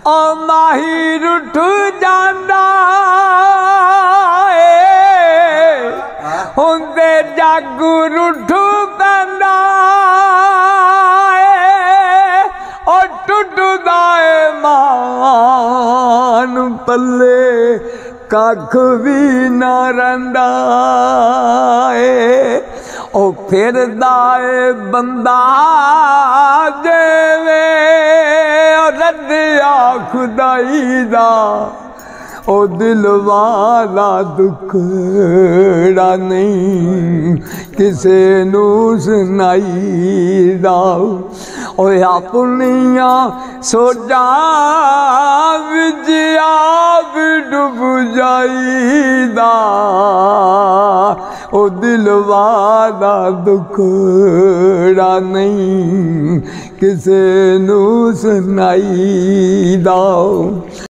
ओ माही Ruth जांदा हुंदे जग Ruth पैंदा ओ टुटदा मान पल्ले कख भी न रंदा ओ फिरदा बंदा जेवे रद्दिया खुदाई दा ओ दिल वाला दुखड़ा नहीं किसे नू सुनाईदा ओ अपनिया सोचा विच आप डुब जाईदा ओ दिल वाला दुखड़ा नहीं किसे नू सुनाईदा।